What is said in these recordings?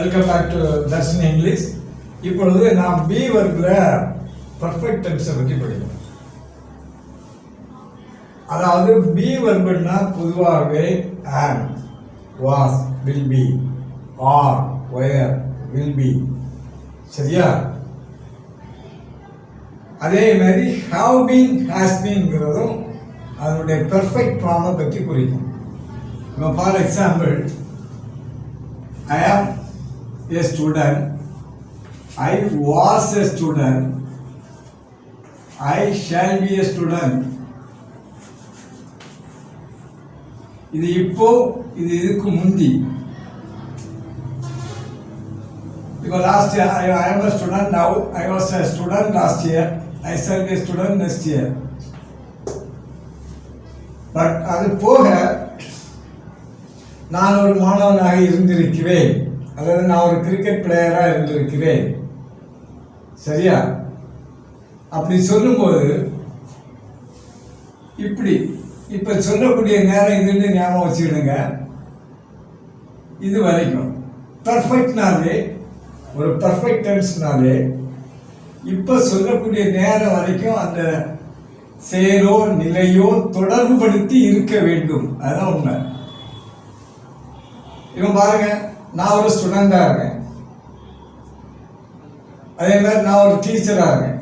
Welcome back to Darshan English. இப்பொழுது நாம் B வர்க்கில் perfect டென்ஸை பற்றி படிக்கிறோம். அதாவது பி வர்புன்னா பொதுவாகவே am, was, will be, are, were, will be. சரியா? அதே மாதிரி have been, has beenங்கிறதும் அதனுடைய பெர்ஃபெக்ட் ஃபார்மை பற்றி குறிக்கும். இப்போ for example, I am a student, I was a student, I shall be a student. இது இப்போ, இது இதுக்கு முந்தி. இப்போ last year I am a student now, I was a student last year, I shall be a student next year. But அது போக நான் ஒரு மாணவனாக இருந்திருக்கிறேன், அல்லது நான் ஒரு கிரிக்கெட் பிளேயராக இருந்திருக்கிறேன். சரியா? அப்படி சொல்லும்போது இப்படி இப்போ சொல்லக்கூடிய நேரம் இதுன்னு ஞாபகம் வச்சுக்கிடுங்க. இது வரைக்கும் பர்ஃபெக்ட்னாலே, ஒரு பர்ஃபெக்ட் டென்ஸ்னாலே இப்போ சொல்லக்கூடிய நேரம் வரைக்கும் அந்த செயலோ நிலையோ தொடர்புபடுத்தி இருக்க வேண்டும். அதுதான் உண்மை. இப்போ பாருங்க, நான் ஒரு ஸ்டூடெண்டாக இருக்கேன், அதே மாதிரி நான் ஒரு டீச்சராக இருக்கேன்.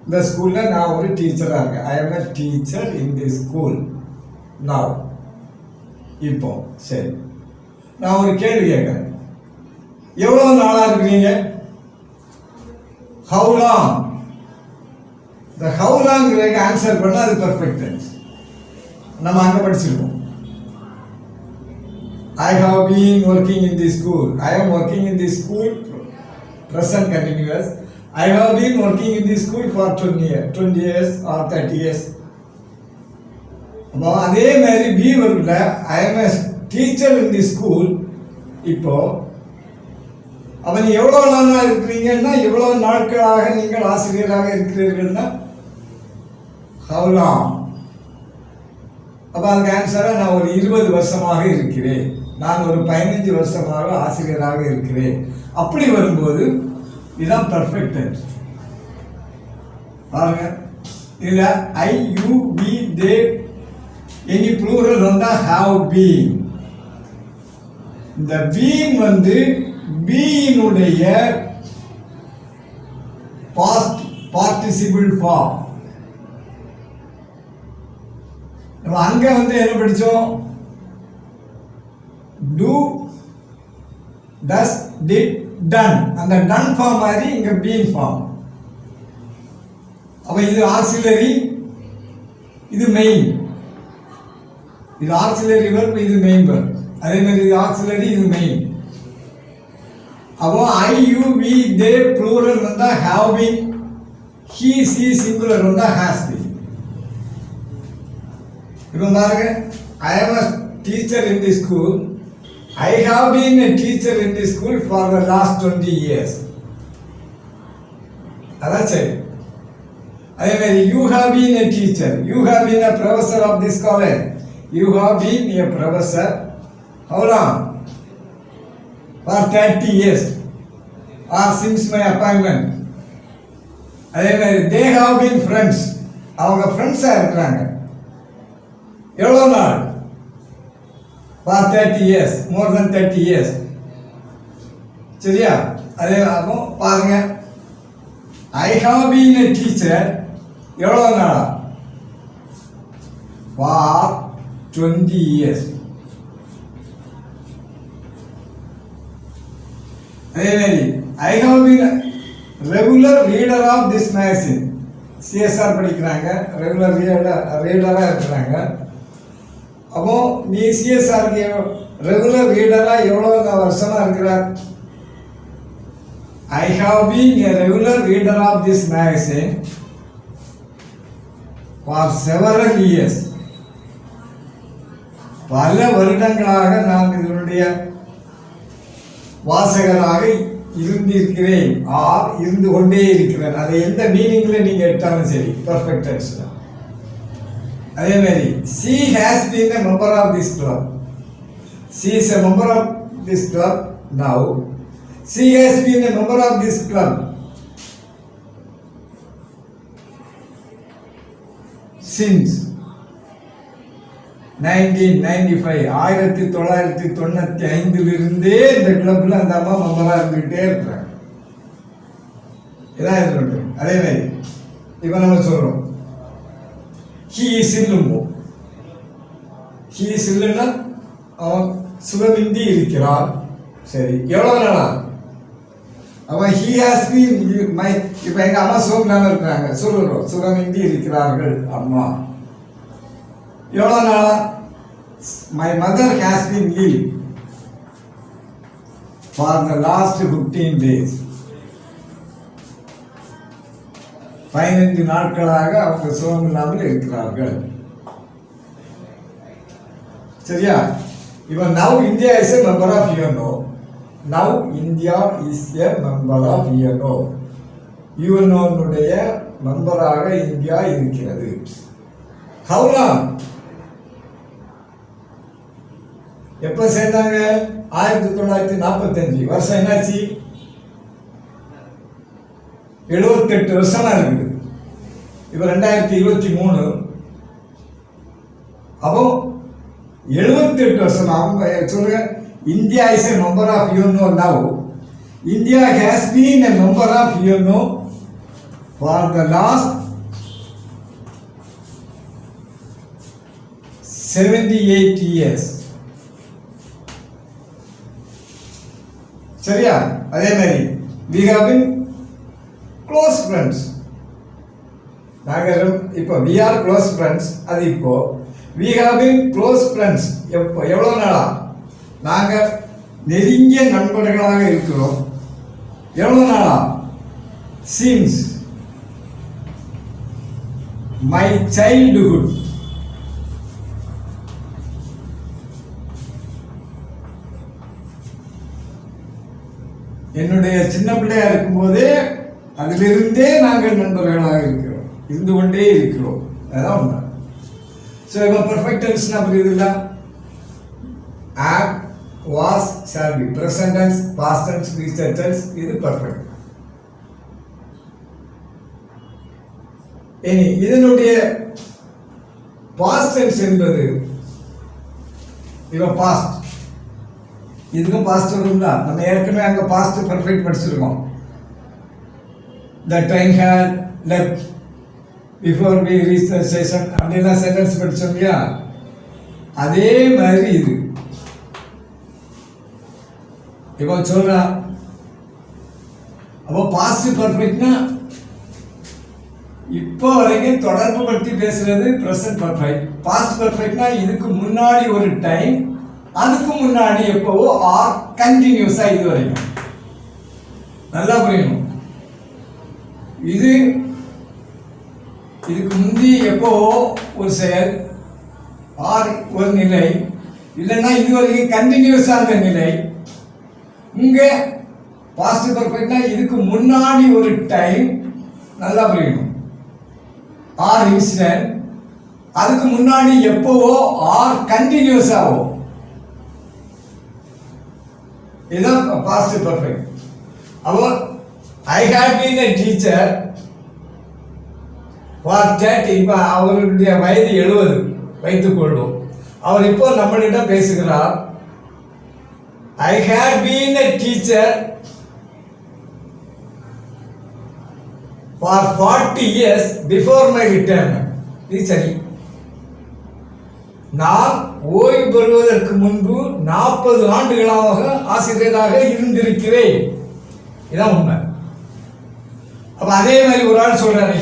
இந்த ஸ்கூலில் நான் ஒரு டீச்சராக இருக்கேன். I am a teacher in the school now. இப்போ சரி, நான் ஒரு கேள்வி கேட்குறேன். எவ்வளோ நாளாக இருக்கிறீங்க? how long? இந்த how longங்கிறதுக்கு ஆன்சர் பண்ணால் அது பர்ஃபெக்ட் டென்ஸ். நம்ம அங்கே படிச்சிருக்கோம். I have been working in the school. I am working in the school, present continuous. I have been working in the school for 20 years or 30 years. அப்போ அதே மாதிரி B வர்க்கில் I am a teacher in the school. இப்போ அவன் எவ்வளோ நாளாக இருக்கிறீங்கன்னா, எவ்வளோ நாட்களாக நீங்கள் ஆசிரியராக இருக்கிறீர்கள்னா how long. அப்போ அதுக்கு ஆன்சராக நான் ஒரு 20 வருஷமாக இருக்கிறேன், நான் ஒரு 15 வருஷமாக ஆசிரியராக இருக்கிறேன். அப்படி வரும்போது இதுதான் பர்ஃபெக்ட் டென்ஸ். பாருங்க, இதில் I, you, we, they, any plural வந்தால் ஹாவ் பீன். இந்த பீன் வந்து பீனுடைய பாஸ்ட் பார்ட்டிசிபிள் ஃபார்ம். நம்ம அங்க வந்து என்ன படிச்சோம்? do, does, did, done. அந்த done ஃபார்ம் மாதிரி இங்க been ஃபார்ம். அப்ப இது ஆக்சிலரி, இது மெயின். இது ஆக்சிலரி வெர்ப், இது மெயின் வெர்ப். அதே மாதிரி இது ஆக்சிலரி, இது மெயின். அப்போ ஐ, யூ, வி, தே ப்ளூரல் வந்தா have been, he, she singular வந்தா has been. இப்போ பாருங்க, I am a teacher in the school. I have been a teacher in the school for the last 20 years. அதான் சரி. அதே மாதிரி you have been a teacher. You have been a professor of this college. You have been a professor. How long? For 30 years. Or since my appointment. அதே மாதிரி they have been friends. அவங்க ஃப்ரெண்ட்ஸாக இருக்கிறாங்க. எவ்வளோ நாள்? for 30 years, more than 30 years. சரியா? அதே ஆகும். பாருங்க, I have been a teacher. எவ்வளோ நாளா? for 20 years. அதே மாதிரி I have been a regular reader of this magazine. CSR படிக்கிறாங்க, ரெகுலர் ரீடராக இருக்கிறாங்க. அப்போ நீ சிஎஸ்ஆருக்கு ரெகுலர் ரீடராக எவ்வளோ வருஷமாக இருக்கிறார்? I have been a regular reader of this magazine for several years. பல வருடங்களாக நான் இதனுடைய வாசகராக இருந்திருக்கிறேன், ஆர் இருந்து கொண்டே இருக்கிறேன். அதை எந்த மீனிங்கில் நீங்கள் எடுத்தாலும் சரி, பர்ஃபெக்ட் டென்ஸில். அதே மாதிரி she has been a member of this club. She is a member of this club now. She has been a member of this club since 1995. 1995 இந்த கிளப்ல அந்த அம்மா மெம்பரா இருந்துகிட்டே இருக்கிறாங்க. இதான் இது பண்றோம். அதே மாதிரி இப்ப நம்ம சொல்றோம் he is இல்லும்போ. he is இல்லுன்னா அவன் சுகமின்றி இருக்கிறான். சரி, எவ்வளவு நாளா அவன் he has been இப்ப எங்க அம்மா சுகமில்லாம இருக்கிறாங்க சொல்றோம், சுகமின்றி இருக்கிறார்கள் அம்மா. எவ்வளவு நாளா my mother has been ill for the last 15 days. 15 நாட்களாக அவங்க சுகம் இல்லாமல் இருக்கிறார்கள். சரியா? இப்ப now India is a member of UNO. Now India is a member of UNO. UNO-னுடைய மெம்பராக இந்தியா இருக்கிறது. How long? எப்ப சேர்ந்தாங்க? 1945. வருஷம் என்னாச்சு? 78 வருஷமா இருக்குது. இப்ப 2023. அப்போ 78 வருஷம். அவங்க சொல்லுங்க, India is a member of UNO now. India has been a member of UNO for the last 78 years. சரியா? அதே மாதிரி we have been close friends. நாங்கள் இப்போ we are close friends. அது இப்போ we have been close friends. எவ்வளவு நாளா நாங்கள் நெருங்கிய நண்பர்களாக இருக்கிறோம். எவ்வளவு நாளா? since my childhood. என்னுடைய சின்ன பிள்ளையா இருக்கும்போதே அதிலிருந்தே நாங்கள் நண்பர்களாக இருக்கிறோம், இருந்து கொண்டே இருக்கிறோம். அதான் உண்மை. ஸோ இப்போ பர்ஃபெக்ட் டென்ஸ்னா புரியுதுல்ல? Am, was, shall be. Present tense, past tense, future tense, இது பர்ஃபெக்ட். இனி இதனுடைய பாஸ்ட் டென்ஸ் என்பது இவன் பாஸ்ட், இதுக்கும் பாஸ்ட் வரும்ல. நம்ம ஏற்கனவே அங்கே பாஸ்ட் பர்ஃபெக்ட் படிச்சிருக்கோம். The train had left before we reached the station அப்படின்னா சென்டென்ஸ் படிச்சோம் இல்லையா? அதே மாதிரி இது இப்போ சொல்றான். அப்போ பாஸ்ட் பர்ஃபெக்ட்னா இப்போ வரைக்கும் தொடர்பு பற்றி பேசுறது ப்ரெசன்ட் பர்ஃபெக்ட். பாஸ்ட் பர்ஃபெக்ட்னா இதுக்கு முன்னாடி ஒரு டைம், அதுக்கு முன்னாடி எப்பவோ, ஆர் கண்டினியூஸா இது வரைக்கும். நல்லா புரியணும். இதுக்கு முந்தி எப்பவோ ஒரு செயல், ஆர் ஒரு நிலை, இல்லைன்னா இது வரைக்கும் கண்டினியூஸா அந்த நிலை. இங்க பாஸ்ட் பர்ஃபெக்ட்னா இதுக்கு முன்னாடி ஒரு டைம், நல்லா புரியணும், ஆர் இன்சிடென்ட், அதுக்கு முன்னாடி எப்பவோ, ஆர் கண்டினியூஸாவோ, இதுதான் பாஸ்ட் பர்ஃபெக்ட். அப்போ I have been a teacher for 30. இப்போ அவருடைய வயது 70 வைத்துக் கொள்வோம். அவர் இப்போ நம்மளிடம் பேசுகிறார். I have been a teacher for 40 years before my retirement. இது சரி. நான் ஓய்வு பெறுவதற்கு முன்பு 40 ஆண்டுகளாக ஆசிரியராக இருந்திருக்கிறேன். இதான் உண்மை. அப்ப அதே மாதிரி ஒரு ஆள் சொல்றாரு,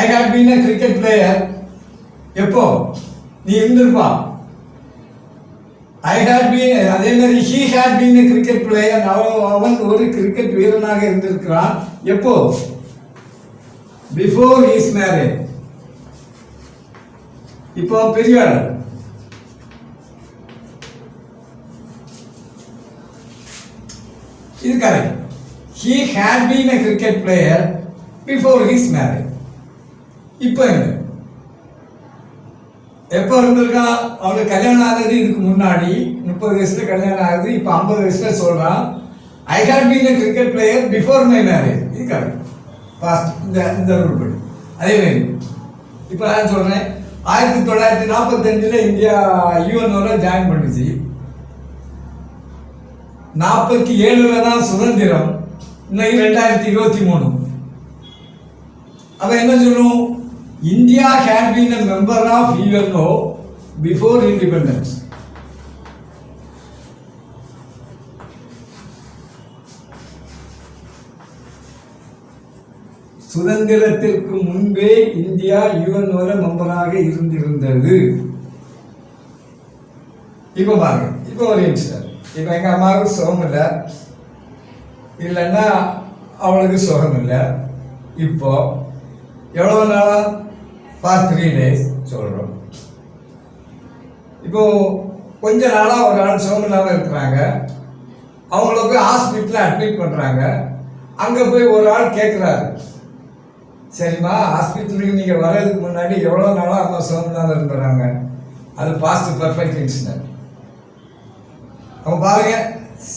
I had been a cricket player. எப்போ நீ இருந்திருப்பா? I had been, அதே மாதிரி he had been a cricket player. அவன் ஒரு கிரிக்கெட் வீரனாக இருந்திருக்கிறான். எப்போ? Before his marriage. இப்போ பெரியவர். இது correct. He had been a cricket player before his marriage. இப்போ என்ன? எப்போ இருந்திருக்கா? அவனுக்கு கல்யாணம் ஆகுது இதுக்கு முன்னாடி 30 வயசுல கல்யாணம் ஆகுது. இப்போ 50 வயசுல சொல்றான் I had been a cricket player before my marriage. இது கரெக்ட். பாஸ்ட் இந்த ரூல் படி. அதே மாதிரி இப்போ நான் சொல்கிறேன் 1945 இந்தியா யூஎன்ஓல ஜாயின் பண்ணுச்சு. 47 தான் சுதந்திரம். இன்னைக்கு 2023. அப்போ என்ன சொல்லணும்? India had been a member of UNO before independence. சுதந்திரத்திற்கு முன்பே இந்தியா யுஎன்ஓல மெம்பராக இருந்திருந்தது. இப்போ பாருங்க, இப்போ ஒரு இன்சிடென்ட். இப்போ எங்கள் அம்மாவுக்கு சுகம் இல்லை, இல்லைன்னா அவளுக்கு சுகம் இல்லை. இப்போ எவ்வளோ நாளா? ஃபார் 3 days சொல்கிறோம். இப்போ கொஞ்ச நாளாக ஒரு ஆள் சுகம் இல்லாமல் இருக்கிறாங்க. அவங்கள போய் ஹாஸ்பிட்டலில் அட்மிட் பண்ணுறாங்க. அங்கே போய் ஒரு ஆள் கேட்குறாரு, சரிம்மா ஹாஸ்பிட்டலுக்கு நீங்கள் வர்றதுக்கு முன்னாடி எவ்வளோ நாளாக அம்மா சுகமில்லாமல் இருந்துறாங்க? அது பாஸ்ட் பர்ஃபெக்ட் இன்சிடென்ட். அவங்க பாருங்க,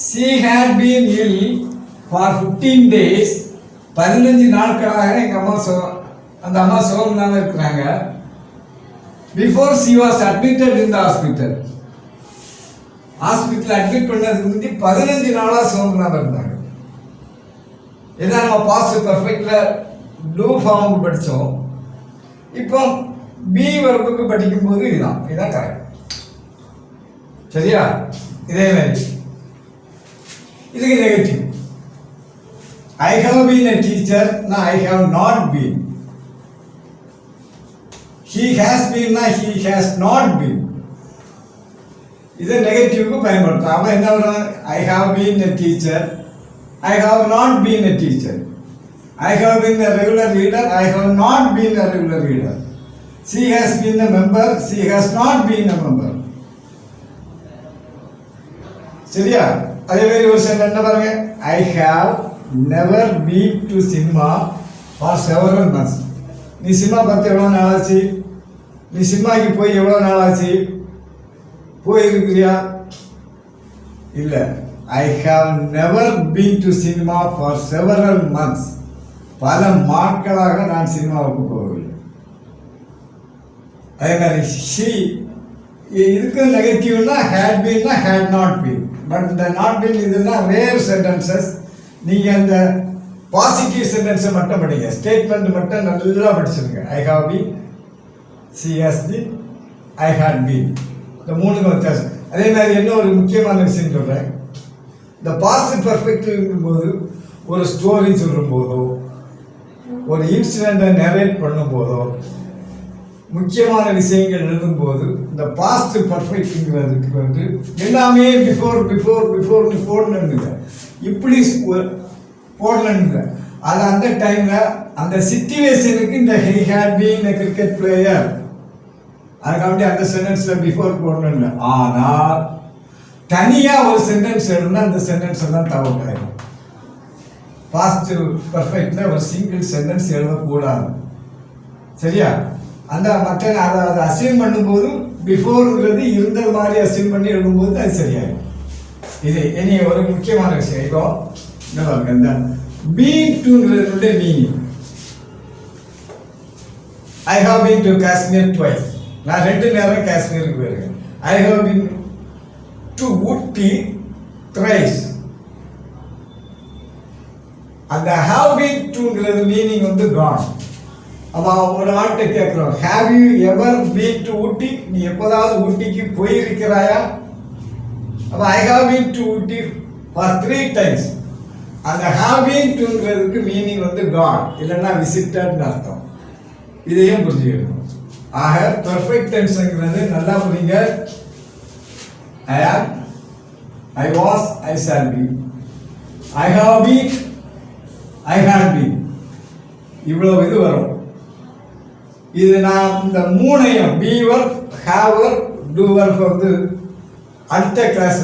she had been ill for 15 days. 15 நாட்களாக எங்கள் அம்மா அந்த அம்மா சுகமில்லாமல் இருக்கிறாங்க. Before she was admitted in the hospital. Hospital admit பண்ணதுக்கு முந்தி 15 நாளாக சுகமில்லாமல் இருந்தாங்க. இதான் நம்ம பாஸ்ட் பர்ஃபெக்ட்ல டூ ஃபார்முக்கு படித்தோம். இப்போ பி வர்புக்கு படிக்கும்போது இதுதான் கரெக்ட். சரியா? இதே மாதிரி இதுக்கு negative. I have been a teacher, நான் I have not been. He has been, he has not been. இதை நெகட்டிவ்க்கு பயன்படுத்தும். அவன் என்ன வரும்? I have been a teacher, I have not been a teacher. I have been a regular reader, I have not been a regular reader. She has been a member, she has not been a member. சரியா? அதே மாதிரி ஒரு sentence என்ன பாருங்க, I have never been to cinema for several months. நீ cinema பார்த்து எவ்வளோ நாள் ஆச்சு? நீ சினிமாக்கு போய் எவ்வளோ நாள் ஆச்சு? போயிருக்கிறியா? இல்லை. I have never been to cinema for several months. பல நாட்களாக நான் சினிமாவுக்கு போகவில்லை. அதே மாதிரி ஷி இதுக்கு நெகட்டிவ்னா ஹேட் பீன்னா ஹேட் நாட் பீன். பட் இந்த நாட் பீன் இதுனா ரேர் சென்டென்சஸ். நீங்கள் அந்த பாசிட்டிவ் சென்டென்ஸை மட்டும் படிங்க, ஸ்டேட்மெண்ட் மட்டும் நல்லா படிச்சிருங்க. I have been, she has been, I had been. இந்த 3க்கும் வித்தியாசம். அதே மாதிரி என்ன ஒரு முக்கியமான விஷயம் சொல்கிறேன். இந்த பாஸ்ட் பர்ஃபெக்ட் இருக்கும்போது ஒரு ஸ்டோரி சொல்லும் போதோ ஒரு இன்சிடென்ட்டை நரேட் பண்ணும்போதோ முக்கியமான விஷயங்கள் எழுதும்போது இந்த பாஸ்ட் பர்ஃபெக்ட்ங்கிறதுக்கு எல்லாமே பிஃபோர்னு போடணுங்க. இப்படி போடணுங்க. அது அந்த டைமில் அந்த சிச்சுவேஷனுக்கு இந்த he had been a cricket player அதுக்காண்டி அந்த சென்டென்ஸில் பிஃபோர் போடணுங்க. ஆனால் தனியாக ஒரு சென்டென்ஸ் எழுதுனா அந்த சென்டென்ஸ் எல்லாம் தவறாயிடும். பாஸ்ட் பர்ஃபெக்ட்ல ஒரு சிங்கிள் சென்டென்ஸ் எழுதக்கூடாது. சரியா? அந்த மற்ற அதை அசீவ் பண்ணும்போது பிஃபோர்ங்கிறது இருந்த மாதிரி அசீவ் பண்ணி எழுதும்போது அது சரியாயிடும். இது இனி ஒரு முக்கியமான விஷயம். இப்போ இந்த பீன் டுங்கிறதுடைய meaning. I have been to Kashmir twice. நான் 2 நேரம் காஷ்மீருக்கு போயிருக்கேன். I have been to Ooty thrice. அந்த ஹாவ் பீன் டுங்கிறது மீனிங் வந்து கான். அப்போ ஒரு ஆள்கிட்ட கேட்குறோம், have you ever been to Ooty? நீ எப்போதாவது ஊட்டிக்கு போயிருக்கிறாயா? அப்போ I have been to Ooty for 3 times. அந்த ஹாவ் பீன் டுங்கிறதுக்கு மீனிங் வந்து கான், இல்லைன்னா விசிட்டட்னு அர்த்தம். இதையும் புரிஞ்சுக்கணும். ஆக பெர்ஃபெக்ட் டென்ஸ்ங்கிறது நல்லா புரியுங்க. I am, I was, I shall be, I have been, I had been. இவ்வளோ இது வரும். இது நான் இந்த 3ஐயும் பீவர், ஹேவர், டூவர் வந்து அடுத்த கிளாஸ்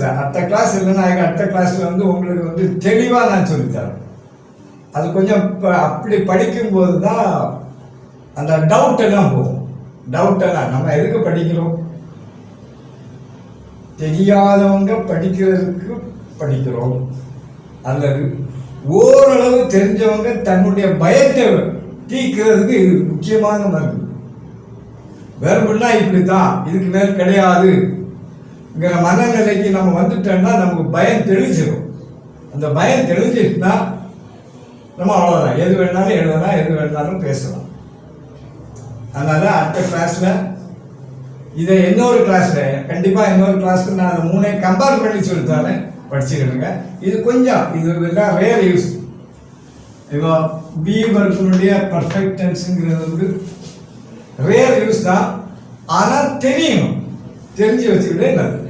இல்லைன்னா அடுத்த கிளாஸில் வந்து உங்களுக்கு வந்து தெளிவாக நான் சொல்லித்தரேன். அது கொஞ்சம் அப்படி படிக்கும்போது தான் அந்த டவுட்டெல்லாம் போகும். டவுட்டெல்லாம் நம்ம எதுக்கு படிக்கிறோம்? தெரியாதவங்க படிக்கிறதுக்கு படிக்கிறோம். அல்லது ஓரளவு தெரிஞ்சவங்க தன்னுடைய பயத்தை தீர்க்கிறதுக்கு இது முக்கியமான மருந்து. வெறும்னா இப்படித்தான், இதுக்கு மேல் கிடையாதுங்கிற மனநிலைக்கு நம்ம வந்துட்டோம்னா நமக்கு பயம் தெளிஞ்சிடும். அந்த பயம் தெளிஞ்சிட்டுனா நம்ம அவ்வளோதான், எது வேணாலும் எழுதலாம், எது வேணாலும் பேசலாம். அதனால அடுத்த கிளாஸ்ல இதை இன்னொரு கிளாஸ்ல கண்டிப்பாக இன்னொரு கிளாஸ்ல நான் அதை 3 கம்பேர் பண்ணி சொல்லித்தாரேன், படிச்சுக்கிடுங்க. இது கொஞ்சம் இது ரேர் யூஸ். இப்போ பி வர்க்கினுடைய பர்ஃபெக்ட் டென்ஸுங்கிறது வந்து ரேர் யூஸ் தான், ஆனால் தெரியணும், தெரிஞ்சு வச்சுக்கிட்டே நல்லது.